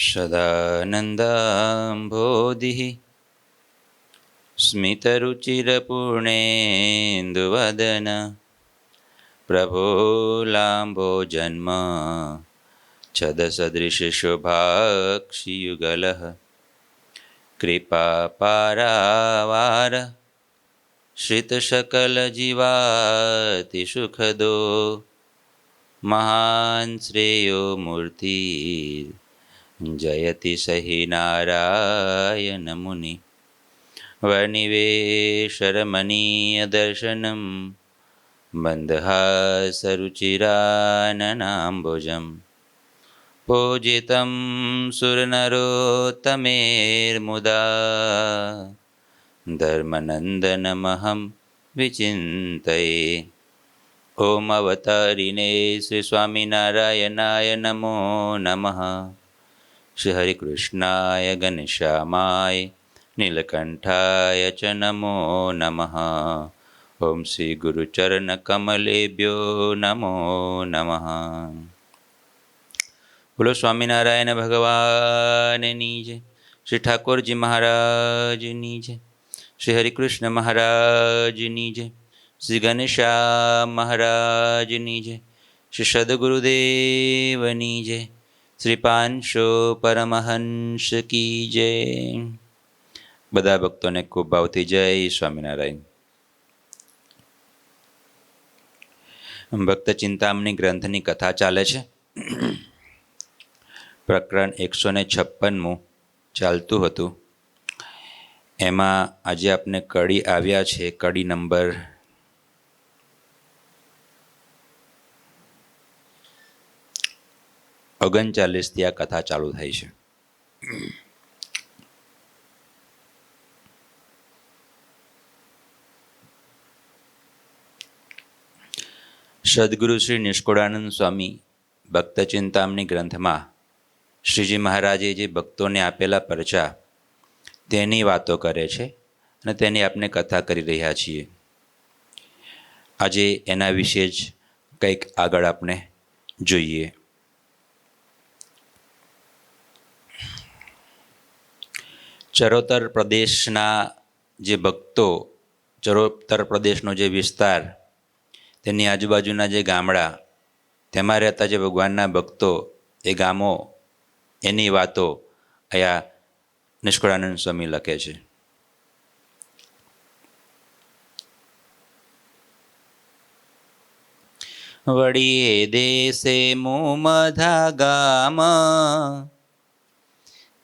सदानन्दाम्भोधिः स्मितरुचिरपूर्णेन्दुवदन प्रफुल्लाम्भोजन्म छदसदृशशोभाक्षियुगलः कृपापारावार श्रितसकलजीवातिसुखदो महान् श्रेयो मूर्ति जयति सहि नारायणमुनि वनिवेशरमणीयदर्शनं मन्दहासरुचिराननाम्बुजं पूजितं सुरनरोत्तमेर्मुदा धर्मनन्दनमहं विचिन्तये। ॐ अवतारिणे श्री स्वामिनारायणाय नमो नमः। श्री हरिकृष्णाय घनश्यामाय नीलकण्ठाय च नमो नमः। ॐ श्री गुरुचरणकमलेभ्यो नमो नमः। बोलो स्वामिनारायण भगवाननी जय। श्री ठाकुरजी महाराजनी जय। श्री हरिकृष्ण महाराजनी जय। श्री घनश्याम महाराजनी जय। श्री सद्गुरुदेवनी जय। श्री पांचो परमहंस की जय। બધા ભક્તોને ખૂબ ભાવથી જય સ્વામિનારાયણ. ભક્ત ચિંતામણી ગ્રંથની કથા ચાલે છે. પ્રકરણ 156 ચાલતું હતું. એમાં આજે આપણે કડી આવ્યા છે, કડી નંબર 39 આ કથા ચાલુ થઈ છે. સદગુરુ શ્રી નિષ્કુળાનંદ સ્વામી ભક્ત ચિંતામણી ગ્રંથમાં શ્રીજી મહારાજે જે ભક્તોને આપેલા પરચા તેની વાતો કરે છે અને તેની આપણે કથા કરી રહ્યા છીએ. આજે એના વિશે જ કંઈક આગળ આપણે જોઈએ. ચરોતર પ્રદેશના જે ભક્તો, ચરોતર પ્રદેશનો જે વિસ્તાર, તેની આજુબાજુના જે ગામડા, તેમાં રહેતા જે ભગવાનના ભક્તો, એ ગામો, એની વાતો અહીંયા નિષ્કુળાનંદ સ્વામી લખે છે. વળી એ દેશે મુમધા ગામ,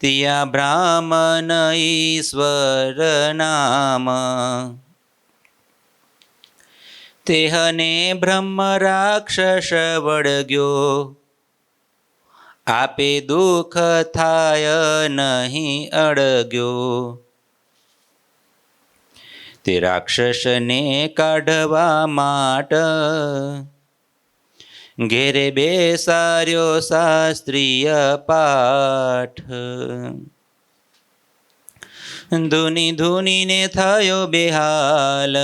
ત્યાં બ્રાહ્મણ ઈશ્વર નામ, તેહને બ્રહ્મ રાક્ષસ વળગ્યો, આપે દુઃખ થાય નહીં અડગ્યો. તે રાક્ષસને કાઢવા માટ, ઘેરે બેસાર્યો શાસ્ત્રીય પાઠ. ધૂની ધૂનીને થયો બેહાલ,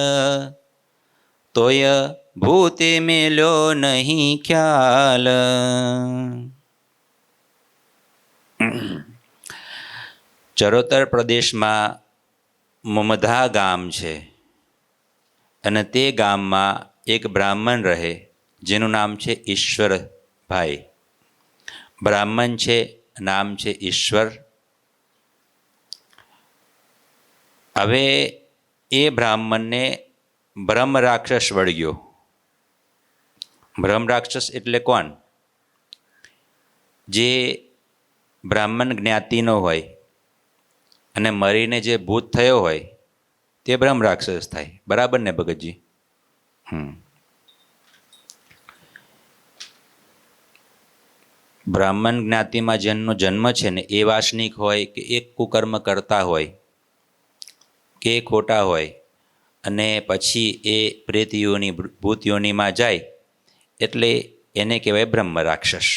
તોય ભૂતે મેલ્યો નહીં ખ્યાલ. ચરોતર પ્રદેશમાં મુમધા ગામ છે અને તે ગામમાં એક બ્રાહ્મણ રહે જેનું નામ છે ઈશ્વરભાઈ. બ્રાહ્મણ છે, નામ છે ઈશ્વર. હવે એ બ્રાહ્મણને બ્રહ્મ રાક્ષસ વળગ્યો. બ્રહ્મ રાક્ષસ એટલે કોણ? જે બ્રાહ્મણ જ્ઞાતિનો હોય અને મરીને જે ભૂત થયો હોય તે બ્રહ્મ રાક્ષસ થાય. બરાબર ને ભગતજી? બ્રાહ્મણ જ્ઞાતિમાં જેમનો જન્મ છે ને એ વાસનિક હોય કે એક કુકર્મ કરતા હોય કે ખોટા હોય અને પછી એ પ્રેત યોની, ભૂત યોનીમાં જાય એટલે એને કહેવાય બ્રહ્મ રાક્ષસ.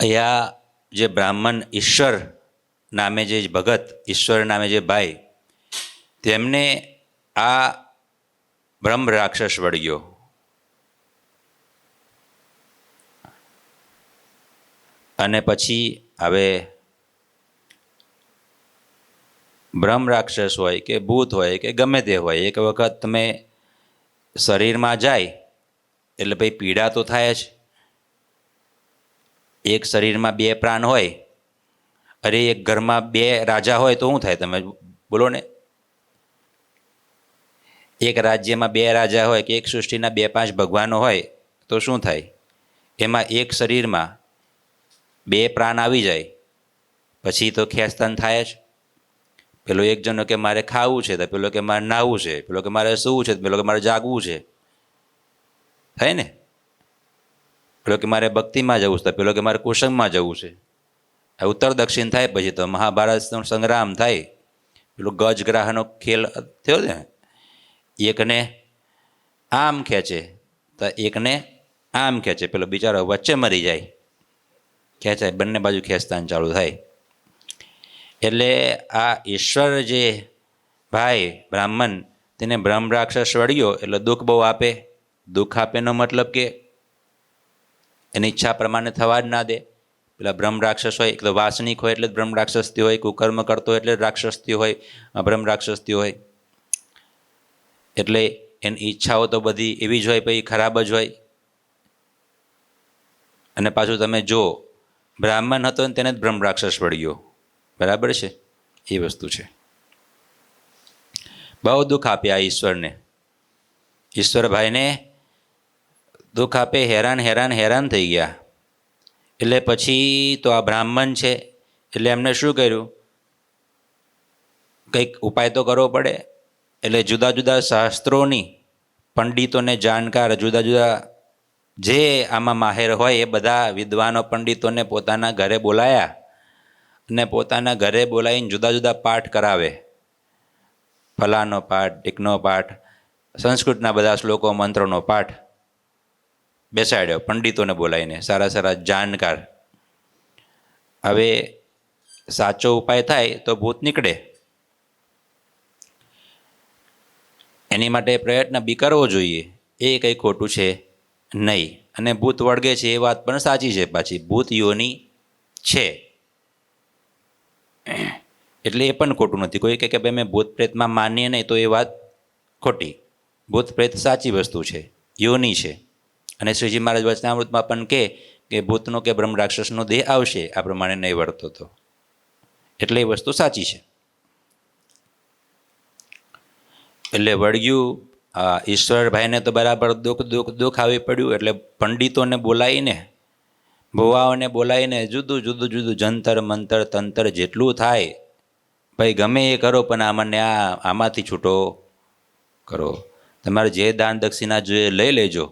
અહીંયા જે બ્રાહ્મણ ઈશ્વર નામે જે ભગત, ઈશ્વર નામે જે ભાઈ, તેમને આ બ્રહ્મ રાક્ષસ વળગ્યો. અને પછી હવે બ્રહ્મ રાક્ષસ હોય કે ભૂત હોય કે ગમે તે હોય, એક વખત તમે શરીરમાં જાય એટલે ભાઈ પીડા તો થાય જ. એક શરીરમાં બે પ્રાણ હોય, અરે એક ઘરમાં બે રાજા હોય તો શું થાય? તમે બોલો ને. એક રાજ્યમાં બે રાજા હોય કે એક સૃષ્ટિના 2-5 ભગવાનો હોય તો શું થાય? એમાં એક શરીરમાં બે પ્રાણ આવી જાય પછી તો ખેંચતાન થાય જ. પેલો એક જણો કે મારે ખાવું છે, તો પેલો કે મારે નાહવું છે, પેલો કે મારે સૂવું છે, પેલો કે મારે જાગવું છે, થાય ને. પેલો કે મારે ભક્તિમાં જવું છે, પેલો કે મારે કુસંગમાં જવું છે. ઉત્તર દક્ષિણ થાય પછી તો મહાભારતનો સંગ્રામ થાય. પેલો ગજગ્રાહનો ખેલ થયો ને, એકને આમ ખેંચે તો એકને આમ ખેંચે, પેલો બિચારો વચ્ચે મરી જાય. ખેંચાય, બંને બાજુ ખેંચતાન ચાલુ થાય. એટલે આ ઈશ્વર જે ભાઈ બ્રાહ્મણ, તેને બ્રહ્મ રાક્ષસ વળ્યો એટલે દુઃખ બહુ આપે. દુઃખ આપેનો મતલબ કે એની ઈચ્છા પ્રમાણે થવા જ ના દે. પેલા બ્રહ્મ રાક્ષસ હોય, એક તો વાસનિક હોય એટલે જ બ્રહ્મ રાક્ષસથી હોય, કુકર્મ કરતો એટલે જ રાક્ષસથી હોય, બ્રહ્મ રાક્ષસથી હોય. એટલે એની ઈચ્છાઓ તો બધી એવી જ હોય, પછી ખરાબ જ હોય. અને પાછું તમે જો બ્રાહ્મણ હતો ને તેને જ બ્રહ્મ રાક્ષસ વળ્યો, બરાબર છે? એ વસ્તુ છે. બહુ દુઃખ આપ્યા ઈશ્વરને. ઈશ્વરભાઈને દુઃખ આપે, હેરાન હેરાન હેરાન થઈ ગયા. એટલે પછી તો આ બ્રાહ્મણ છે એટલે એમને શું કર્યું? કંઈક ઉપાય તો કરવો પડે. એટલે જુદા જુદા શાસ્ત્રોની પંડિતોને જાણકાર, જુદા જુદા જે આમાં માહેર હોય એ બધા વિદ્વાનો પંડિતોને પોતાના ઘરે બોલાયા અને પોતાના ઘરે બોલાવીને જુદા જુદા પાઠ કરાવે. ફલાનો પાઠ, ઢીકનો પાઠ, સંસ્કૃતના બધા શ્લોકો, મંત્રોનો પાઠ બેસાડ્યો પંડિતોને બોલાવીને, સારા સારા જાણકાર. હવે સાચો ઉપાય થાય તો ભૂત નીકળે, એની માટે પ્રયત્ન બી કરવો જોઈએ. એ કંઈ ખોટું છે નહીં. અને ભૂત વળગે છે એ વાત પણ સાચી છે. પાછી ભૂત યોની છે એટલે એ પણ ખોટું નથી. કોઈ કહે કે ભાઈ મેં ભૂત પ્રેતમાં માનીએ નહીં, તો એ વાત ખોટી. ભૂત પ્રેત સાચી વસ્તુ છે, યોની છે. અને શ્રીજી મહારાજ વચનામૃતમાં પણ કહે કે ભૂતનો કે બ્રહ્મ રાક્ષસનો દેહ આવશે, આ પ્રમાણે નહીં વર્તો તો. એટલે એ વસ્તુ સાચી છે. એટલે વળગ્યું ઈશ્વરભાઈને તો બરાબર દુઃખ આવી પડ્યું. એટલે પંડિતોને બોલાવીને, ભુવાઓને બોલાવીને જુદું જુદું જુદું જંતર મંતર તંતર જેટલું થાય, ભાઈ ગમે એ કરો પણ આમને આમાંથી છૂટો કરો. તમારે જે દાન દક્ષિણા જોઈએ લઈ લેજો,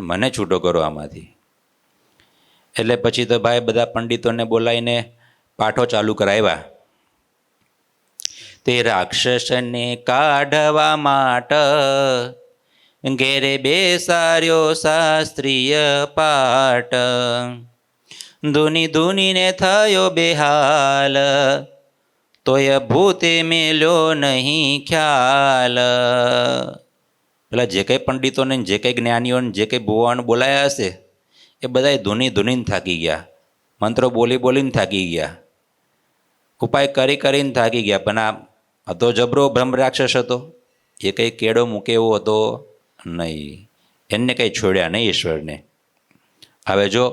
મને છૂટો કરો આમાંથી. એટલે પછી તો ભાઈ બધા પંડિતોને બોલાવીને પાઠો ચાલુ કરાવ્યા. તે રાક્ષસને કાઢવા માટે ઘેરે બેસાર્યો શાસ્ત્રીય પાઠ. ધૂની ધૂનીને થયો બેહાલ, તોય ભૂતે મેલ્યો નહીં ખ્યાલ. પેલા જે કંઈ પંડિતોને, જે કંઈ જ્ઞાનીઓને, જે કંઈ ભુવાઓને બોલાયા હશે એ બધાએ ધૂની ધૂનીને થાકી ગયા, મંત્રો બોલી બોલીને થાકી ગયા, ઉપાય કરી કરીને થાકી ગયા. પણ આ હતો જબરો બ્રહ્મ રાક્ષસ હતો, એ કંઈ કેળો મૂકે એવો હતો નહીં. એને કંઈ છોડ્યા નહીં ઈશ્વરને. હવે જો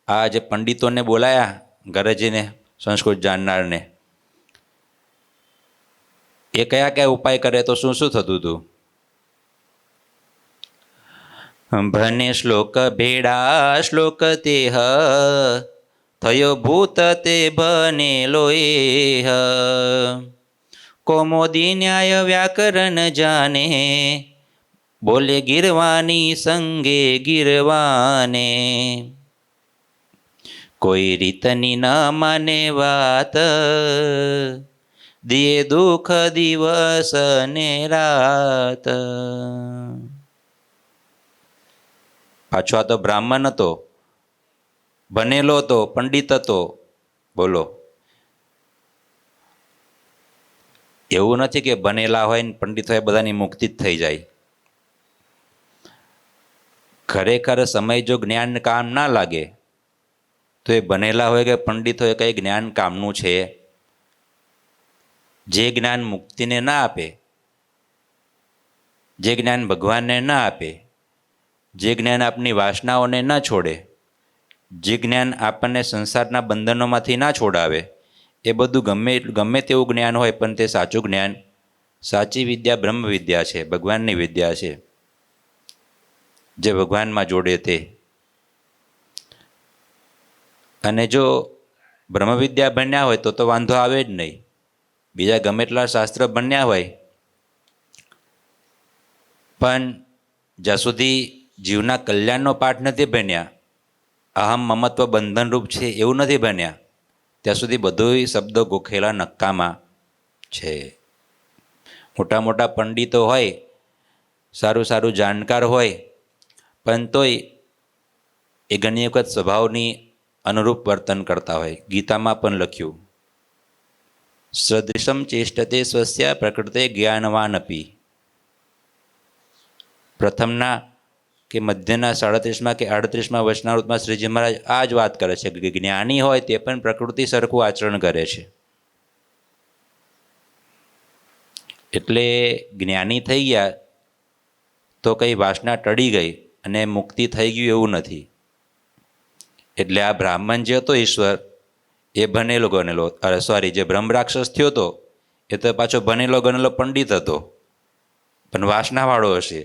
આ જે પંડિતોને બોલાયા ઘરે જઈને, સંસ્કૃત જાણનારને, એ કયા કયા ઉપાય કરે તો શું શું થતું હતું? ભને શ્લોક ભેડા શ્લોક તેહ, થયો ભૂત તે બનેલો એહ. કૌમોદી ન્યાય વ્યાકરણ જાને, બોલે ગીરવાની સંગે ગીરવાને. કોઈ રીતની ન માને વાત, દિયે દુઃખ દિવસ ને રાત. પાછો આ તો બ્રાહ્મણ હતો, બનેલો હતો, પંડિત હતો. બોલો, એવું નથી કે બનેલા હોય ને પંડિત હોય બધાની મુક્તિ જ થઈ જાય. ખરેખર સમય જો જ્ઞાન કામ ના લાગે તો તો એ ભણેલા હોય કે પંડિત હોય, કંઈ જ્ઞાન કામનું છે? જે જ્ઞાન મુક્તિને ના આપે, જે જ્ઞાન ભગવાનને ના આપે, જે જ્ઞાન આપની વાસનાઓને ના છોડે, જે જ્ઞાન આપણને સંસારના બંધનોમાંથી ના છોડાવે, એ બધું ગમે તેવું જ્ઞાન હોય, પણ તે સાચું જ્ઞાન, સાચી વિદ્યા બ્રહ્મ વિદ્યા છે, ભગવાનની વિદ્યા છે, જે ભગવાનમાં જોડે તે. અને જો બ્રહ્મ વિદ્યા ભણ્યા હોય તો વાંધો આવે જ નહીં. બીજા ગમે એટલા શાસ્ત્ર ભણ્યા હોય, પણ જ્યાં સુધી જીવના કલ્યાણનો પાઠ નથી ભણ્યા, અહમ મમત્વ બંધનરૂપ છે એવું નથી ભણ્યા, ત્યાં સુધી બધુંય શબ્દો ગોખેલા નક્કામાં છે. મોટા મોટા પંડિતો હોય, સારું સારું જાણકાર હોય, પણ તોય એ ઘણી વખત સ્વભાવની અનુરૂપ વર્તન કરતા હોય. ગીતામાં પણ લખ્યું, સદૃશમ ચેષ્ટતે સ્વસ્ય પ્રકૃતે જ્ઞાનવાન અપી. પ્રથમના કે મધ્યના 37માં કે 38માં વચનામૃતમાં શ્રીજી મહારાજ આ જ વાત કરે છે કે જ્ઞાની હોય તે પણ પ્રકૃતિ સરખું આચરણ કરે છે. એટલે જ્ઞાની થઈ ગયા તો કંઈ વાસના ટળી ગઈ અને મુક્તિ થઈ ગયું એવું નથી. એટલે આ બ્રાહ્મણ જે હતો ઈશ્વર, એ ભણેલો ગણેલો, જે બ્રહ્મ રાક્ષસ થયો હતો એ તો પાછો ભણેલો ગણેલો પંડિત હતો, પણ વાસનાવાળો હશે,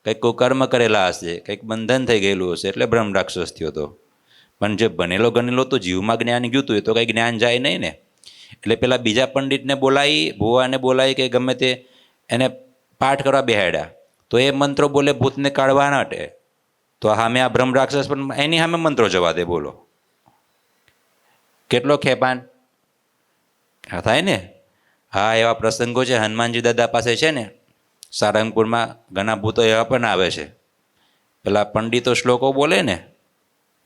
કંઈક કુકર્મ કરેલા હશે, કંઈક બંધન થઈ ગયેલું હશે, એટલે બ્રહ્મ રાક્ષસ થયો હતો. પણ જે ભણેલો ગણેલો તો જીવમાં જ્ઞાન ગયું હતું, એ તો કંઈ જ્ઞાન જાય નહીં ને. એટલે પેલા બીજા પંડિતને બોલાવી, ભુવાને બોલાવી કે ગમે તે, એને પાઠ કરવા બેહાડ્યા, તો એ મંત્રો બોલે ભૂતને કાઢવા માટે, તો સામે આ બ્રહ્મ રાક્ષસ પણ એની સામે મંત્રો જવા દે. બોલો કેટલો ખેપાન થાય ને. હા, એવા પ્રસંગો છે. હનુમાનજી દાદા પાસે છે ને સારંગપુરમાં, ઘણા ભૂતો એવા પણ આવે છે. પેલા પંડિતો શ્લોકો બોલે ને,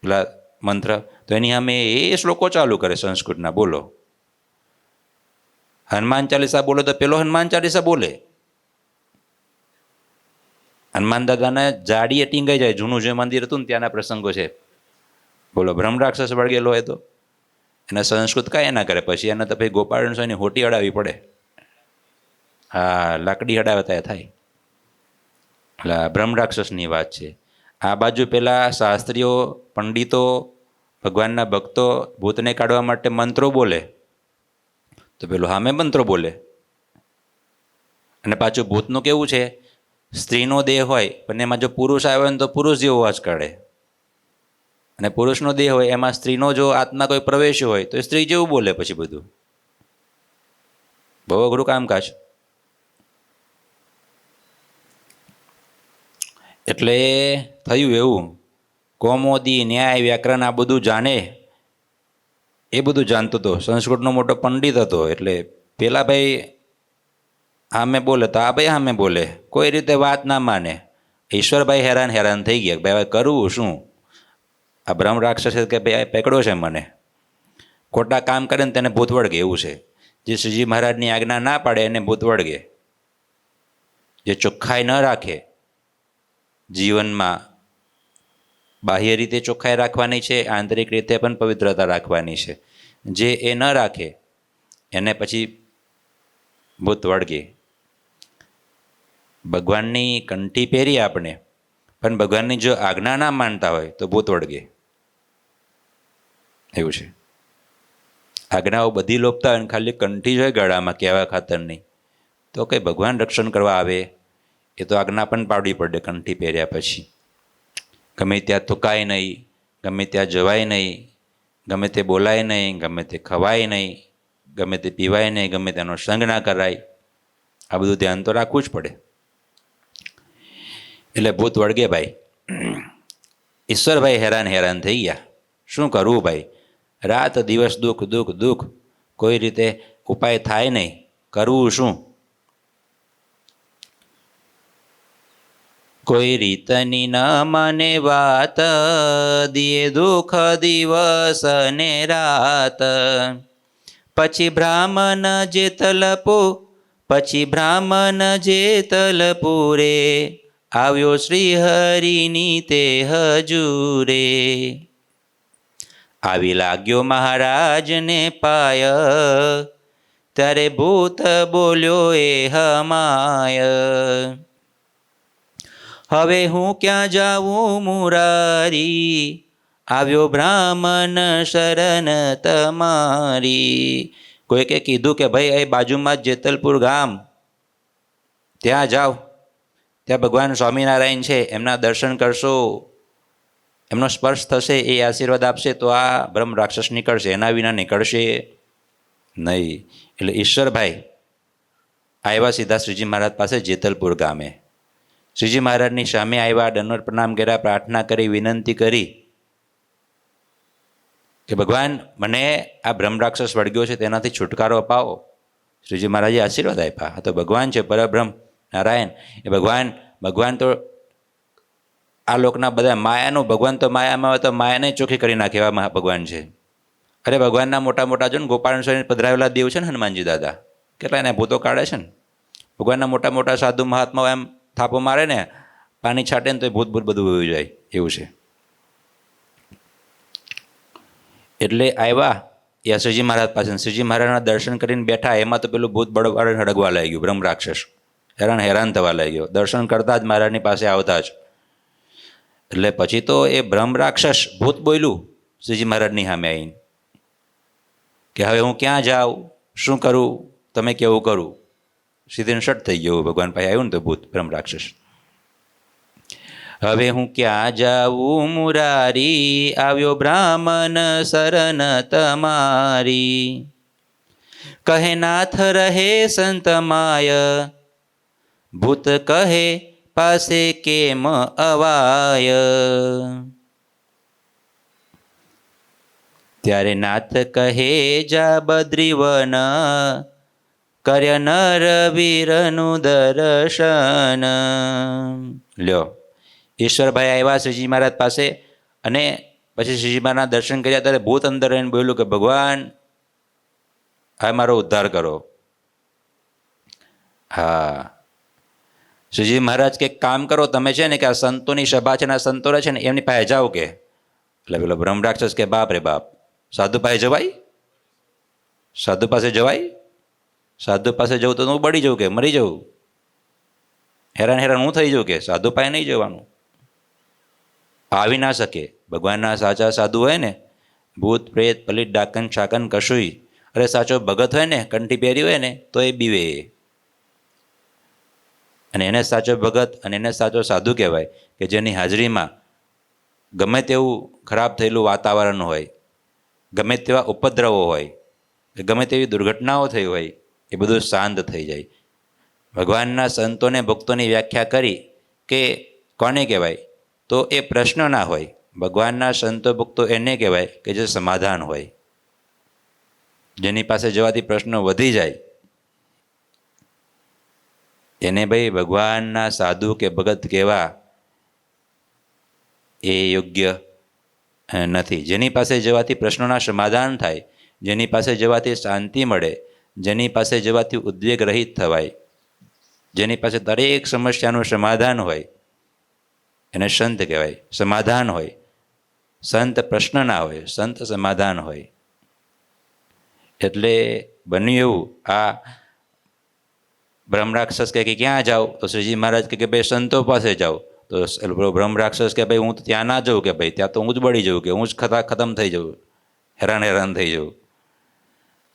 પેલા મંત્ર, તો એની સામે એ શ્લોકો ચાલુ કરે સંસ્કૃતના. બોલો, હનુમાન ચાલીસા બોલો તો પેલો હનુમાન ચાલીસા બોલે. હનુમાન દાદાને જાડીએ ટીંગાઈ જાય. જૂનું જે મંદિર હતું ને ત્યાંના પ્રસંગો છે. બોલો, બ્રહ્મ રાક્ષસ વળગેલો હોય તો એને સંસ્કૃત કાંઈ ના કરે. પછી એને તો ભાઈ ગોપાળન સ્વામીની હોટી અડાવવી પડે. હા, લાકડી અડાવતા થાય. એટલે બ્રહ્મ રાક્ષસની વાત છે. આ બાજુ પેલા શાસ્ત્રીઓ, પંડિતો, ભગવાનના ભક્તો ભૂતને કાઢવા માટે મંત્રો બોલે, તો પેલો સામે મંત્રો બોલે. અને પાછું ભૂતનું કેવું છે, સ્ત્રીનો દેહ હોય પણ એમાં જો પુરુષ આવે ને તો પુરુષ જેવો અવાજ કાઢે, અને પુરુષનો દેહ હોય એમાં સ્ત્રીનો જો આત્મા કોઈ પ્રવેશ્યો હોય તો સ્ત્રી જેવું બોલે. પછી બધું બહુ અઘરું કામકાજ. એટલે થયું એવું, કૌમોદી, ન્યાય, વ્યાકરણ આ બધું જાણે, એ બધું જાણતો હતો. સંસ્કૃતનો મોટો પંડિત હતો. એટલે પેલા ભાઈ સામે બોલે તો આ ભાઈ સામે બોલે, કોઈ રીતે વાત ના માને. ઈશ્વરભાઈ હેરાન થઈ ગયા, ભાઈ હવે કરવું શું? આ બ્રહ્મ રાક્ષસે કે ભાઈ પકડ્યો છે મને, ખોટા કામ કરે ને તેને ભૂત વળગે એવું છે. જે શ્રીજી મહારાજની આજ્ઞા ના પાડે એને ભૂત વળગે. જે ચોખ્ખાઈ ન રાખે જીવનમાં, બાહ્ય રીતે ચોખ્ખાઈ રાખવાની છે, આંતરિક રીતે પણ પવિત્રતા રાખવાની છે. જે એ ન રાખે એને પછી ભૂત વળગે. ભગવાનની કંઠી પહેરી આપણે, પણ ભગવાનની જો આજ્ઞા ના માનતા હોય તો ભૂત વળગે એવું છે. આજ્ઞાઓ બધી લોપતા હોય, ખાલી કંઠી જ હોય ગળામાં કહેવા ખાતરની, તો કંઈ ભગવાન રક્ષણ કરવા આવે એ તો આજ્ઞા પણ પાડવી પડે. કંઠી પહેર્યા પછી ગમે ત્યાં થૂકાય નહીં, ગમે ત્યાં જવાય નહીં, ગમે તે બોલાય નહીં, ગમે તે ખવાય નહીં, ગમે તે પીવાય નહીં, ગમે તેનો સંગ ના કરાય. આ બધું ધ્યાન તો રાખવું જ પડે. એટલે ભૂત વળગે ભાઈ. ઈશ્વરભાઈ હેરાન થઈ ગયા. શું કરવું ભાઈ? રાત દિવસ દુઃખ દુઃખ દુઃખ, કોઈ રીતે ઉપાય થાય નહીં. કરવું શું? કોઈ રીતની ન મને વાત, દિયે દુઃખ દિવસ ને રાત. પછી બ્રાહ્મણ જે તલપુરે, આવ્યો શ્રી હરિની તે હજુરે. આવી લાગ્યો મહારાજને પાય, ત્યારે ભૂત બોલ્યો એ હમાય, હવે હું ક્યાં જાઉં મુરારી, આવ્યો બ્રાહ્મણ શરણ તમારી. કોઈકે કીધું કે ભાઈ એ બાજુમાં જ જેતલપુર ગામ, ત્યાં જાઓ, ત્યાં ભગવાન સ્વામિનારાયણ છે, એમના દર્શન કરશો, એમનો સ્પર્શ થશે, એ આશીર્વાદ આપશે તો આ બ્રહ્મ રાક્ષસ નીકળશે, એના વિના નીકળશે નહીં. એટલે ઈશ્વરભાઈ આવ્યા સીધા શ્રીજી મહારાજ પાસે જેતલપુર ગામે. શ્રીજી મહારાજની સામે આવ્યા, દંડવત પ્રણામ કર્યા, પ્રાર્થના કરી, વિનંતી કરી કે ભગવાન મને આ બ્રહ્મ રાક્ષસ વળગ્યો છે તેનાથી છુટકારો અપાવો. શ્રીજી મહારાજે આશીર્વાદ આપ્યા. આ તો ભગવાન છે, પરબ્રહ્મ નારાયણ. એ ભગવાન તો આ લોકના બધા માયાનું, ભગવાન તો માયામાં હોય તો માયાને ચોખ્ખી કરી નાખે એવા ભગવાન છે. અરે ભગવાનના મોટા મોટા જો ને ગોપાલ સ્વામી પધરાવેલા દેવ છે ને હનુમાનજી દાદા, કેટલા એને ભૂતો કાઢે છે ને. ભગવાનના મોટા મોટા સાધુ મહાત્માઓ એમ થાપો મારે ને, પાણી છાંટે ને તો ભૂત બધું વહી જાય એવું છે. એટલે આવ્યા યા શ્રીજી મહારાજ પાસે, શ્રીજી મહારાજના દર્શન કરીને બેઠા. એમાં તો પેલું ભૂત બળવાળે હડગવા લાગી ગયું, બ્રહ્મ રાક્ષસ હેરાન થવા લાગ્યો દર્શન કરતા જ, મહારાજની પાસે આવતા જ. એટલે પછી તો એ બ્રહ્મ રાક્ષસ ભૂત બોલ્યું શ્રીજી મહારાજની સામે આવીને કે હવે હું ક્યાં જાઉં, શું કરું, તમે કેવું કરું. સીધે શટ થઈ ગયું. ભગવાન પાસે આવ્યું ને તો ભૂત બ્રહ્મ રાક્ષસ, હવે હું ક્યાં જાઉં મુરારી, આવ્યો બ્રાહ્મણ શરણ તમારી, કહે નાથ રહે સંત માય, ભૂત કહે પાસે કેમ અવાય. ત્યારે નાથ કહે જા બદ્રીવન, કર્ય નર વીરનું દર્શન. લ્યો ઈશ્વરભાઈ આવ્યા શ્રીજી મહારાજ પાસે, અને પછી શ્રીજી મહારાજના દર્શન કર્યા. ત્યારે ભૂત અંદર રહીને બોલ્યું કે ભગવાન હવે મારો ઉદ્ધાર કરો. હા, શ્રીજી મહારાજ કે કામ કરો તમે છે ને કે આ સંતોની સભા છે ને, આ સંતો છે ને એમની પાસે જાઓ કે. એટલે પેલો બ્રહ્મ રાક્ષસ કે બાપ રે બાપ, સાધુ પાસે જવાય? સાધુ પાસે જવાય? સાધુ પાસે જવું તો હું બળી જાઉં કે મરી જાઉં, હેરાન હું થઈ જાઉં કે. સાધુ પાસે નહીં જવાનું, આવી ના શકે. ભગવાનના સાચા સાધુ હોય ને, ભૂત પ્રેત પલિત ડાકન શાકન કશુંય, અરે સાચો ભગત હોય ને, કંઠી પહેરી હોય ને તો એ બીવે. અને એને સાચો ભગત અને એને સાચો સાધુ કહેવાય કે જેની હાજરીમાં ગમે તેવું ખરાબ થયેલું વાતાવરણ હોય, ગમે તેવા ઉપદ્રવો હોય, ગમે તેવી દુર્ઘટનાઓ થઈ હોય, એ બધું શાંત થઈ જાય. ભગવાનના સંતોને ભક્તોની વ્યાખ્યા કરી કે કોને કહેવાય, તો એ પ્રશ્ન ના હોય. ભગવાનના સંતો ભક્તો એને કહેવાય કે જે સમાધાન હોય, જેની પાસે જવાથી પ્રશ્નો વધી જાય. એને ભાઈ ભગવાનના સાધુ કે ભગત કહેવા એ યોગ્ય નથી. જેની પાસે જવાથી પ્રશ્નોના સમાધાન થાય, જેની પાસે જવાથી શાંતિ મળે, જેની પાસે જવાથી ઉદ્વેગ રહિત થવાય, જેની પાસે દરેક સમસ્યાનું સમાધાન હોય, એને સંત કહેવાય. સમાધાન હોય, સંત પ્રશ્ન ના હોય, સંત સમાધાન હોય. એટલે બન્યું એવું, આ બ્રહ્મ રાક્ષસ કહે કે ક્યાં જાઓ, તો શ્રીજી મહારાજ કહે કે ભાઈ સંતો પાસે જાઓ. તો બ્રહ્મ રાક્ષસ કે ભાઈ હું તો ત્યાં ના જાઉં, કે ભાઈ ત્યાં તો હું જ બળી જાઉં, કે હું જ ખતમ થઈ જાઉં, હેરાન થઈ જાઉં.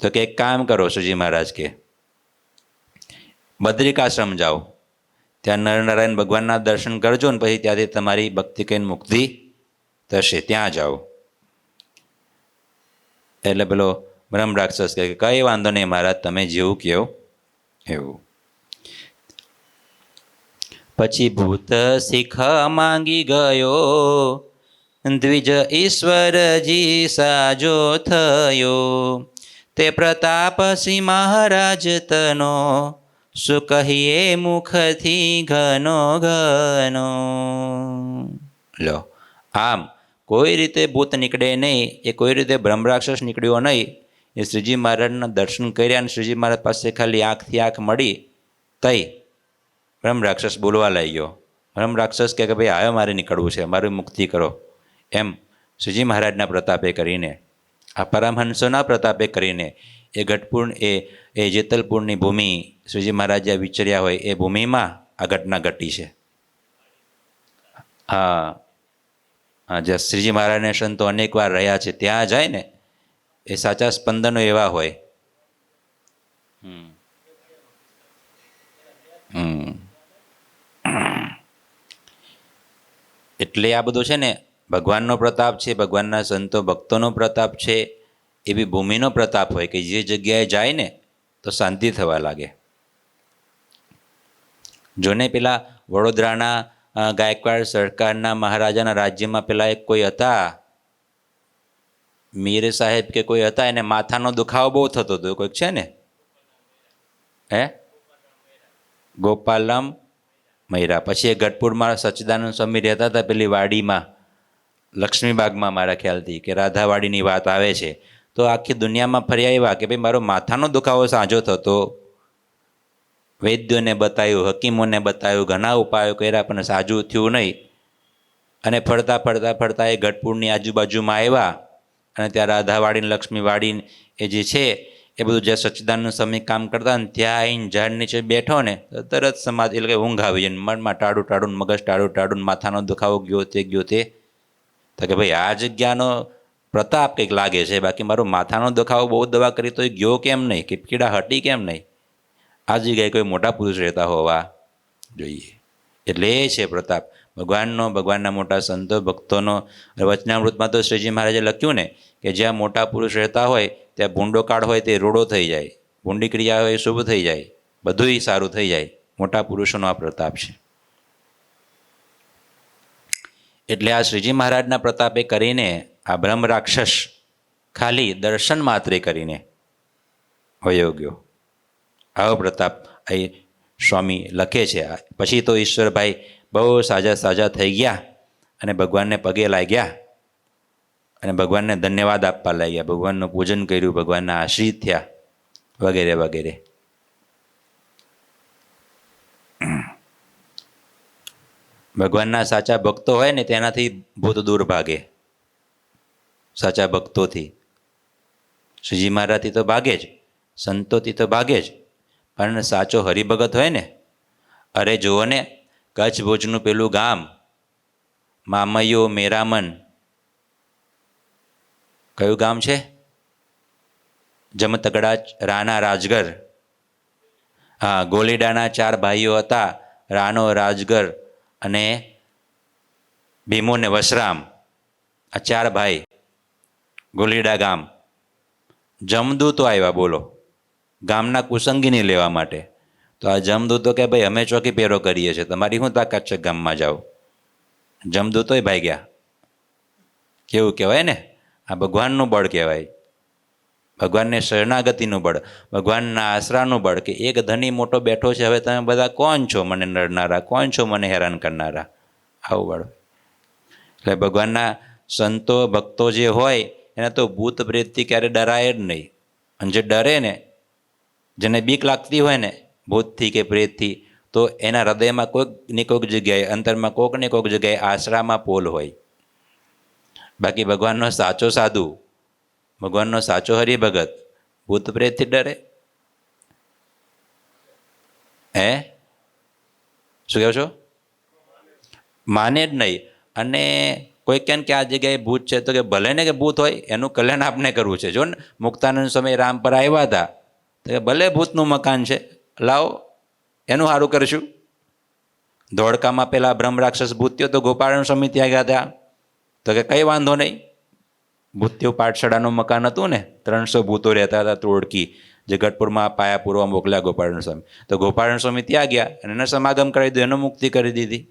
તો કે એક કામ કરો શ્રીજી મહારાજ કે બદ્રિકાશ્રમ જાઓ, ત્યાં નરનારાયણ ભગવાનના દર્શન કરજો ને પછી ત્યાંથી તમારી ભક્તિ કહીને મુક્તિ થશે, ત્યાં જાઓ. એટલે પેલો બ્રહ્મ રાક્ષસ કહે કે કંઈ વાંધો નહીં મહારાજ, તમે જેવું કહો એવું. પછી ભૂત શીખ માંગી ગયો, દ્વિજ ઈશ્વરજી સાજો થયો, તે પ્રતાપ સિંહ મહારાજ તનો, શું કહીએ મુખથી ઘનો ઘનો. લો, આમ કોઈ રીતે ભૂત નીકળે નહીં, એ કોઈ રીતે બ્રહ્મ રાક્ષસ નીકળ્યો નહીં. એ શ્રીજી મહારાજના દર્શન કર્યા અને શ્રીજી મહારાજ પાસે ખાલી આંખથી આંખ મળી તઈ બ્રહ્મ રાક્ષસ બોલવા લાગ્યો. બ્રહ્મ રાક્ષસ કહે કે ભાઈ હવે મારે નીકળવું છે, મારી મુક્તિ કરો. એમ શ્રીજી મહારાજના પ્રતાપે કરીને, આ પરમહંસોના પ્રતાપે કરીને એ ગઢપુર એ જેતલપુરની ભૂમિ શ્રીજી મહારાજ જ્યાં વિચર્યા હોય એ ભૂમિમાં આ ઘટના ઘટી છે. હા હા, જ્યાં શ્રીજી મહારાજને સંતો અનેક વાર રહ્યા છે ત્યાં જાય ને એ સાચા સ્પંદનો એવા હોય. એટલે આ બધું છે ને ભગવાનનો પ્રતાપ છે, ભગવાનના સંતો ભક્તોનો પ્રતાપ છે, એવી ભૂમિનો પ્રતાપ હોય કે જે જગ્યાએ જાય ને તો શાંતિ થવા લાગે. જોને પેલા વડોદરાના ગાયકવાડ સરકારના મહારાજાના રાજ્યમાં પેલા એક કોઈ હતા, મીર સાહેબ કે કોઈ હતા, એને માથાનો દુખાવો બહુ થતો હતો. કોઈક છે ને, હે, ગોપાલમ મૈરા. પછી એ ગઢપુરમાં સચ્ચિદાનંદ સ્વામી રહેતા હતા પેલી વાડીમાં, લક્ષ્મીબાગમાં, મારા ખ્યાલથી કે રાધાવાડીની વાત આવે છે. તો આખી દુનિયામાં ફરી આવ્યા કે ભાઈ મારો માથાનો દુખાવો સાજો થતો, વૈદ્યોને બતાવ્યું, હકીમોને બતાવ્યું, ઘણા ઉપાયો કર્યા પણ સાજું થયું નહીં. અને ફરતા ફરતા ફરતા એ ગઢપુરની આજુબાજુમાં આવ્યા અને ત્યાં રાધાવાડી લક્ષ્મીવાડી એ જે છે એ બધું જ્યાં સચ્ચિદાનંદ સ્વામી કામ કરતા ને ત્યાં આવીને ઝાડ નીચે બેઠો ને તરત સમાધિ, એટલે કે ઊંઘ આવી જાય. મનમાં ટાળું ટાળું, મગજ ટાળું ટાળું, માથાનો દુખાવો ગયો તે ગયો તે. તો કે ભાઈ આ જગ્યાનો પ્રતાપ કંઈક લાગે છે, બાકી મારો માથાનો દુખાવો બહુ દવા કરી તો ગયો કેમ નહીં, કે પીડા હટી કેમ નહીં. આ જગ્યાએ કોઈ મોટા પુરુષ રહેતા હોવા જોઈએ. એટલે એ છે પ્રતાપ ભગવાનનો, ભગવાનના મોટા સંતો ભક્તોનો. વચનામૃતમાં તો શ્રીજી મહારાજે લખ્યું ને કે જ્યાં મોટા પુરુષ રહેતા હોય ત્યાં ભૂંડો કાળ હોય તે રોડો થઈ જાય, ભૂંડી ક્રિયા હોય શુભ થઈ જાય, બધુંય સારું થઈ જાય. મોટા પુરુષોનો આ પ્રતાપ છે. એટલે આ શ્રીજી મહારાજના પ્રતાપે કરીને આ બ્રહ્મ રાક્ષસ ખાલી દર્શન માત્રે કરીને વયો ગયો. આવો પ્રતાપ અહીં સ્વામી લખે છે. પછી તો ઈશ્વરભાઈ બહુ સાજા સાજા થઈ ગયા અને ભગવાનને પગે લાગ્યા અને ભગવાનને ધન્યવાદ આપવા લાગ્યા, ભગવાનનું પૂજન કર્યું, ભગવાનના આશ્રિત થયા વગેરે વગેરે. ભગવાનના સાચા ભક્તો હોય ને તેનાથી ભૂત દૂર ભાગે, સાચા ભક્તોથી. શ્રીજી મહારાજથી તો ભાગે જ, સંતોથી તો ભાગે જ, પણ સાચો હરિભગત હોય ને, અરે જુઓ ને કચ્છ ભુજનું પેલું ગામ મામૈયો મેરામન, કયું ગામ છે? જમતગડા રાના રાજગર. હા, ગોલીડાના 4 ભાઈઓ હતા, રાનો, રાજગર અને ભીમો ને વસરામ. આ 4 ભાઈ ગોલીડા ગામ. જમદૂતો આવ્યા બોલો ગામના કુસંગીને લેવા માટે. તો આ જમદૂતો કે ભાઈ અમે ચોકી પહેરો કરીએ છીએ, તમારી શું તાકાત છે ગામમાં જાઓ? જમદૂતોય ભાગ્યા. કેવું કહેવાય ને, આ ભગવાનનું બળ કહેવાય, ભગવાનને શરણાગતિનું બળ, ભગવાનના આશરાનું બળ. કે એક ધની મોટો બેઠો છે, હવે તમે બધા કોણ છો મને નડનારા, કોણ છો મને હેરાન કરનારા? આવું બળ. એટલે ભગવાનના સંતો ભક્તો જે હોય એને તો ભૂત પ્રેતથી ક્યારે ડરાય જ નહીં. અને જે ડરે ને, જેને બીક લાગતી હોય ને ભૂતથી કે પ્રેતથી, તો એના હૃદયમાં કોઈકની કોઈક જગ્યાએ, અંતરમાં કોઈક ને કોઈક જગ્યાએ આશરામાં પોલ હોય. બાકી ભગવાનનો સાચો સાધુ, ભગવાનનો સાચો હરિભગત ભૂત પ્રેતથી ડરે? હે, શું કહો છો? માને જ નહીં. અને કોઈ કહે કે આ જગ્યાએ ભૂત છે, તો કે ભલે ને કે ભૂત હોય, એનું કલ્યાણ આપણે કરવું છે. જો ને મુક્તાનંદ સ્વામી રામ પર આવ્યા હતા તો કે ભલે ભૂતનું મકાન છે, લાવો એનું સારું કરશું. ધોળકામાં પેલા બ્રહ્મ રાક્ષસ ભૂત્યો તો ગોપાળન સ્વામી ત્યાં ગયા હતા, તો કે કંઈ વાંધો નહીં. ભૂત્યો પાઠશાળાનું મકાન હતું ને, 300 ભૂતો રહેતા હતા તોડકી, જે ગઢપુરમાં પાયા પૂરવા મોકલ્યા ગોપાળન સ્વામી. તો ગોપાળન સ્વામી ત્યાં ગયા અને એને સમાગમ કરી દીધું, એને મુક્તિ કરી દીધી.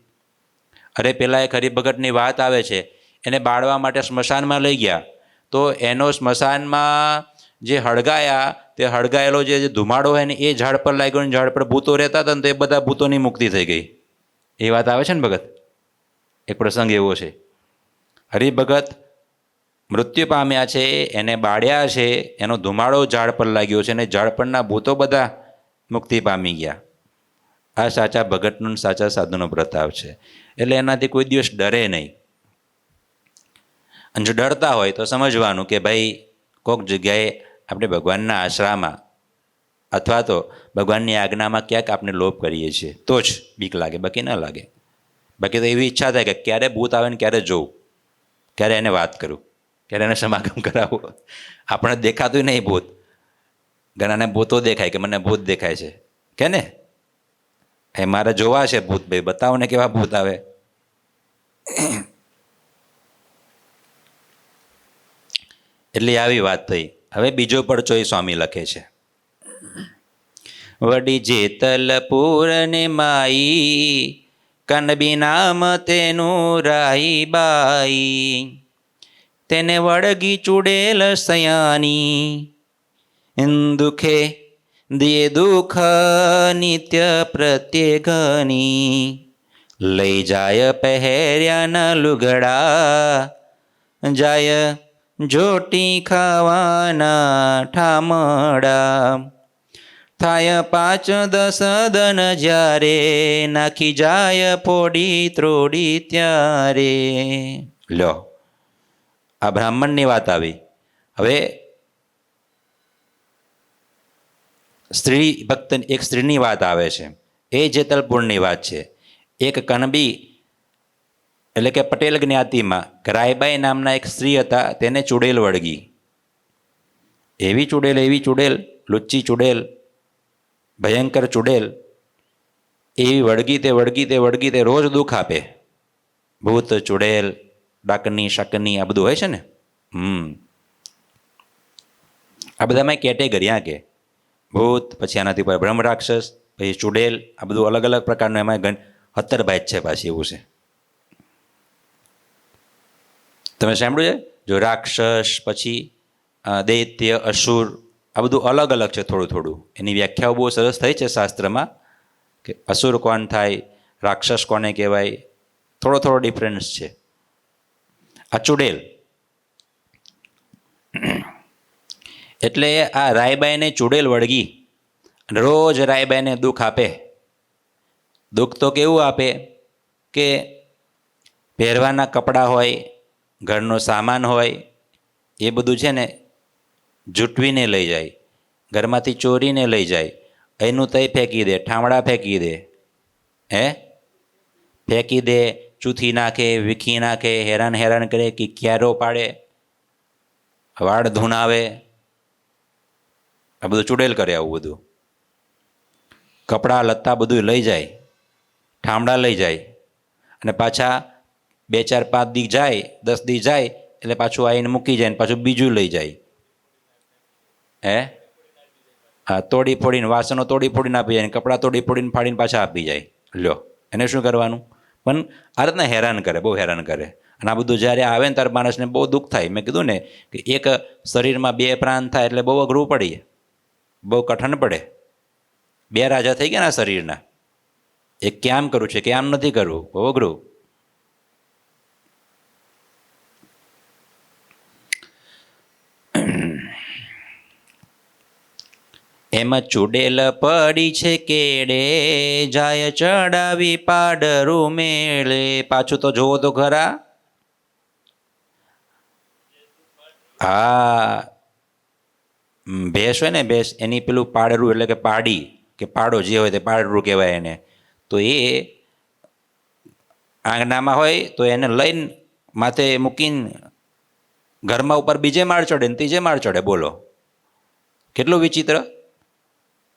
અરે પેલા એક હરિભગતની વાત આવે છે, એને બાળવા માટે સ્મશાનમાં લઈ ગયા, તો એનો સ્મશાનમાં જે હળગાયા, તે હળગાયેલો જે ધુમાડો હોય ને એ ઝાડ પર લાગ્યો ને ઝાડ પર ભૂતો રહેતા હતા ને, તો એ બધા ભૂતોની મુક્તિ થઈ ગઈ. એ વાત આવે છે ને ભગત, એક પ્રસંગ એવો છે. હરિભગત મૃત્યુ પામ્યા છે, એને બાળ્યા છે, એનો ધુમાડો ઝાડ પર લાગ્યો છે અને ઝાડ પરના ભૂતો બધા મુક્તિ પામી ગયા. આ સાચા ભગતનો સાચા સાધુનો પ્રતાપ છે. એટલે એનાથી કોઈ દિવસ ડરે નહીં. અને જો ડરતા હોય તો સમજવાનું કે ભાઈ કોઈક જગ્યાએ આપણે ભગવાનના આશરામાં અથવા તો ભગવાનની આજ્ઞામાં ક્યાંક આપણે લોપ કરીએ છીએ તો જ બીક લાગે, બાકી ન લાગે. બાકી તો એવી ઈચ્છા થાય કે ક્યારે ભૂત આવે ને ક્યારે જોઉં, ક્યારે એને વાત કરું, ક્યારે એને સમાગમ કરાવું. આપણે દેખાતું નહીં ભૂત. ઘણાને ભૂતો દેખાય કે મને ભૂત દેખાય છે કે ને, એ મારે જોવા છે ભૂત, ભાઈ બતાવો ને કેવા ભૂત આવે. એટલે આવી વાત થઈ. હવે બીજો પડચો એ સ્વામી લખે છે. વડી જેતલપુર ને માઈ, કનબી નામ તેનું રાઈ બાઈ, તેને વળગી ચૂડેલ સયાની, દુખે દે દુઃખ નિત્ય પ્રત્યેઘની, લઈ જાય પહેર્યાના લુગડા, જાય જોટી ખાવાના ઠામડા, થાય 5-10 દન જ્યારે, નાખી જાય ફોડી ત્રોડી ત્યારે. લ્યો, આ બ્રાહ્મણની વાત આવી. હવે સ્ત્રી ભક્ત, એક સ્ત્રીની વાત આવે છે. એ જેતલપુરની વાત છે. એક કનબી એટલે કે પટેલ જ્ઞાતિમાં રાયબાઈ નામના એક સ્ત્રી હતા, તેને ચૂડેલ વળગી. એવી ચૂડેલ, લુચ્ચી ચૂડેલ, ભયંકર ચૂડેલ. એવી વળગી તે રોજ દુઃખ આપે. ભૂત, ચૂડેલ, ડાકની, શકની, આ બધું હોય છે ને. આ બધામાં કેટેગરી આ કે ભૂત, પછી આનાથી પર બ્રહ્મ રાક્ષસ, પછી ચૂડેલ, આ બધું અલગ અલગ પ્રકારનું એમાં 17 ભાત છે પાછી, એવું છે. તમે સાંભળ્યું છે? જો રાક્ષસ, પછી દૈત્ય, અસુર, આ બધું અલગ અલગ છે થોડું થોડું. એની વ્યાખ્યાઓ બહુ સરસ થઈ છે શાસ્ત્રમાં કે અસુર કોણ થાય, રાક્ષસ કોને કહેવાય, થોડો ડિફરન્સ છે. આ ચૂડેલ એટલે આ રાયબાઈને ચૂડેલ વળગી અને રોજ રાયબાઈને દુઃખ આપે. દુઃખ તો કેવું આપે કે પહેરવાના કપડાં હોય, ઘરનો સામાન હોય, એ બધું છે ને જૂટવીને લઈ જાય, ઘરમાંથી ચોરીને લઈ જાય, એનું તય ફેંકી દે, ઠામડા ફેંકી દે, ફેંકી દે, ચૂથી નાખે, વીખી નાખે, હેરાન કરે, કે ક્યારો પાડે, વાળ ધૂણાવે, આ બધું ચૂડેલ કરે. આવું બધું કપડાં લત્તા બધું લઈ જાય, ઠામડા લઈ જાય, અને પાછા 2-4-5 દી જાય, 10 દી જાય એટલે પાછું આવીને મૂકી જાય ને પાછું બીજું લઈ જાય. હા, તોડી ફોડીને, વાસણો તોડી ફોડીને આપી જાય, કપડાં તોડી ફોડીને ફાડીને પાછા આપી જાય. લ્યો, એને શું કરવાનું? પણ આ રીતના હેરાન કરે, બહુ હેરાન કરે. અને આ બધું જ્યારે આવે ને ત્યારે માણસને બહુ દુઃખ થાય. મેં કીધું ને કે એક શરીરમાં 2 પ્રાણ થાય એટલે બહુ અઘરું પડી, બહુ કઠણ પડે. 2 રાજા થઈ ગયા ને શરીરના. એક ક્યામ કરવું છે, ક્યામ નથી કરવું, બહુ અઘરું. એમાં ચૂડેલ પડી છે કેડે, જાય ચડાવી પાડરું મેળે. પાછું તો જોવો તો ખરા. હા, ભેંસ હોય ને, ભેંસ, એની પેલું પાડરું એટલે કે પાડી કે પાડો જે હોય તે પાડરું કહેવાય એને. તો એ આંગણામાં હોય તો એને લઈને માથે મૂકીને ઘરમાં ઉપર બીજે માળ ચડે ને ત્રીજે માળ ચડે. બોલો કેટલું વિચિત્ર.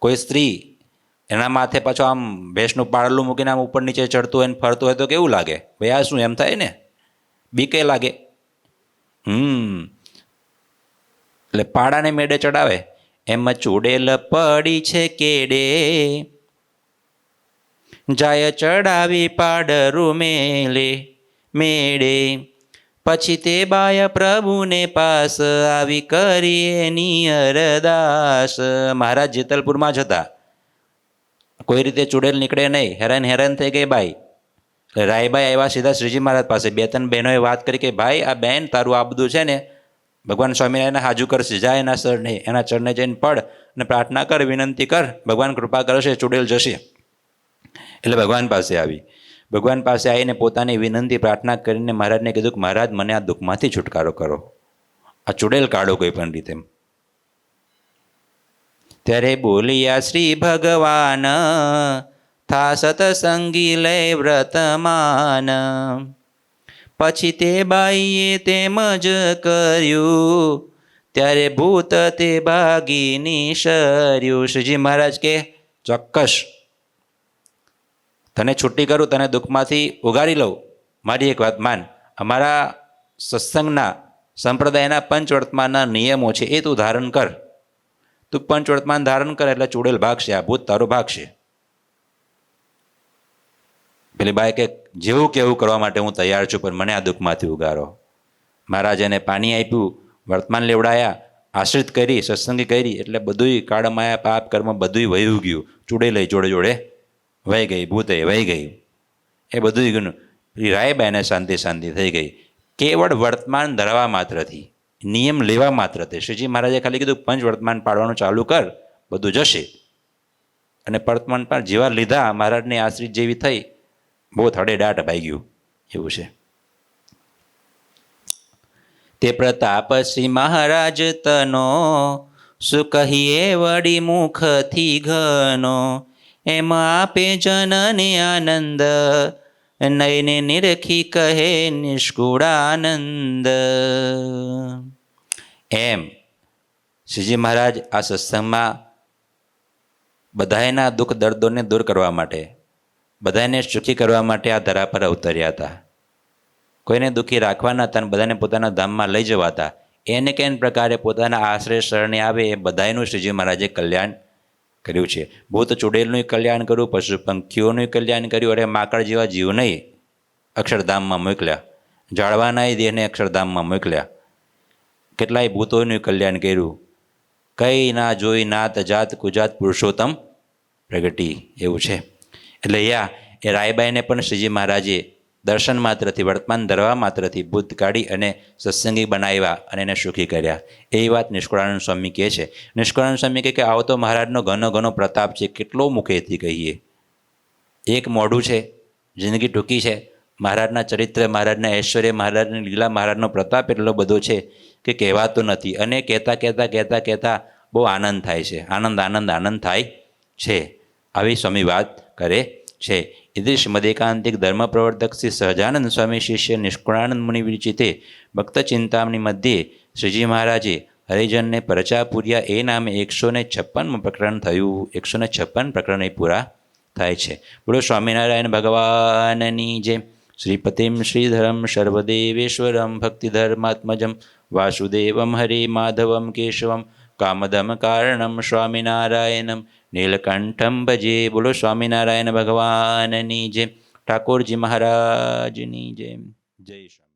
કોઈ સ્ત્રી એના માથે પાછો આમ ભેંસનું પાડલું મૂકીને આમ ઉપર નીચે ચડતું હોય ને ફરતું હોય તો કેવું લાગે? ભાઈ આ શું, એમ થાય ને, બીકે લાગે. એટલે પાડાને મેળે ચડાવે. એમાં ચૂડેલ પડી છે કેડે, જાય ચડાવી પાડરું મેળે. પછી તે બાય પ્રભુને પાસ, આવી કરી એની અરદાસ. મહારાજ જેતલપુરમાં જ હતા. કોઈ રીતે ચૂડેલ નીકળે નહીં, હેરાન થઈ ગઈ બાઈ. એટલે રાયબાઈ આવ્યા સીધા શ્રીજી મહારાજ પાસે. 2-3 બહેનોએ વાત કરી કે ભાઈ આ બેન તારું આ બધું છે ને ભગવાન સ્વામિનારાયણ હાજુ કરશે, જા એના ચરણે જઈને પડ અને પ્રાર્થના કર, વિનંતી કર, ભગવાન કૃપા કરશે, ચૂડેલ જશે. એટલે ભગવાન પાસે આવી. ભગવાન પાસે આવીને પોતાની વિનંતી પ્રાર્થના કરીને મહારાજને કીધું કે મહારાજ મને આ દુઃખમાંથી છુટકારો કરો, આ ચૂડેલ કાઢો કોઈ પણ રીતે. ત્યારે બોલ્યા શ્રી ભગવાન થા સતસંગી લય વ્રતમાન. પછી તે બાઈએ તેમ જ કર્યું, ત્યારે ભૂત તે ભાગી નિસર્યું. શ્રીજી મહારાજ કે ચોક્કસ તને છુટ્ટી કરું, તને દુઃખમાંથી ઉગારી લઉં. મારી એક વાત માન, અમારા સત્સંગના સંપ્રદાયના પંચવર્તમાનના નિયમો છે એ તું ધારણ કર. તું પંચવર્તમાન ધારણ કર એટલે ચૂડેલ ભાગશે, આ ભૂત તારું ભાગશે. પેલી બાઈ કે જેવું કેવું કરવા માટે હું તૈયાર છું, પણ મને આ દુઃખમાંથી ઉગારો. મહારાજાને પાણી આપ્યું, વર્તમાન લેવડાયા, આશ્રિત કરી, સત્સંગી કરી, એટલે બધુંય કાળમાયા પાપ કર્મ બધુંય વહ્યું ગયું. ચૂડેલ જોડે જોડે વહી ગઈ, ભૂતે વહી ગઈ, એ બધું ગયું. રાયબાઈને શાંતિ શાંતિ થઈ ગઈ. કેવળ વર્તમાન ધરવા માત્રથી, નિયમ લેવા માત્રથી. શ્રીજી મહારાજે ખાલી કીધું પંચ વર્તમાન પાડવાનું ચાલુ કર, બધું જશે. અને વર્તમાન પણ જેવા લીધા, મહારાજની આશ્રિત જેવી થઈ, બહુ થડે દાટ ભાઈ ગયું એવું છે. તે પ્રતાપ શ્રી મહારાજ તનો, શું કહીએ વળી મુખથી ઘનો. એમ આપે જનને આનંદ, નયને નિરખી કહે નિષ્કુળાનંદ. એમ શ્રીજી મહારાજ આ સત્સંગમાં બધાયના દુઃખ દર્દોને દૂર કરવા માટે, બધાને સુખી કરવા માટે આ ધરા પર અવતર્યા હતા. કોઈને દુઃખી રાખવાના હતા અને બધાને પોતાના ધામમાં લઈ જવાતા. એને કેન પ્રકારે પોતાના આશ્રય શરણે આવે એ બધાયનું શ્રીજી મહારાજે કલ્યાણ કર્યું છે. ભૂત ચૂડેલનું કલ્યાણ કર્યું, પશુ પંખીઓનું કલ્યાણ કર્યું. અરે માકડ જેવા જીવ નહીં અક્ષરધામમાં મોકલ્યા, જાળવાના દેહને અક્ષરધામમાં મોકલ્યા. કેટલાય ભૂતોનું કલ્યાણ કર્યું. કઈ ના જોઈ નાત જાત કુજાત પુરુષોત્તમ પ્રગટી એવું છે. એટલે એ રાયબાઈને પણ શ્રીજી મહારાજે દર્શન માત્રથી, વર્તમાન ધરવા માત્રથી ભૂત કાઢી અને સત્સંગી બનાવ્યા અને એને સુખી કર્યા. એ વાત નિષ્કુળાનંદ સ્વામી કહે છે. નિષ્કુળાનંદ સ્વામી કહે કે આવો તો મહારાજનો ઘણો ઘણો પ્રતાપ છે, કેટલો મુખેથી કહીએ. એક મોઢું છે, જિંદગી ટૂંકી છે. મહારાજના ચરિત્ર, મહારાજના ઐશ્વર્ય, મહારાજની લીલા, મહારાજનો પ્રતાપ એટલો બધો છે કે કહેવાતો નથી. અને કહેતા કહેતા કહેતા કહેતા બહુ આનંદ થાય છે, આનંદ આનંદ આનંદ થાય છે. આવી સ્વામી વાત કરે છે. ઇતિ શ્રીમદેકાંતિક ધર્મ પ્રવર્તક શ્રી સહજાનંદ સ્વામી શિષ્ય નિષ્કુળાનંદ મુનિ વિરચિતે ભક્ત ચિંતામણી મધ્યે શ્રીજી મહારાજે હરિજનને પરચા પૂર્યા એ નામે 156 પ્રકરણ થયું. 156 પ્રકરણ એ પૂરા થાય છે. બોલો સ્વામિનારાયણ ભગવાનની જય. શ્રીપતિમ શ્રીધરમ સર્વદેવેશ્વરમ ભક્તિધર્માત્મજમ વાસુદેવમ હરે માધવમ કેશવમ કામદમ કારણમ સ્વામિનારાયણમ નીલકંઠમ ભજે. બોલો સ્વામિનારાયણ ભગવાનની જય. ઠાકોરજી મહારાજની જય. જય સ્વામી.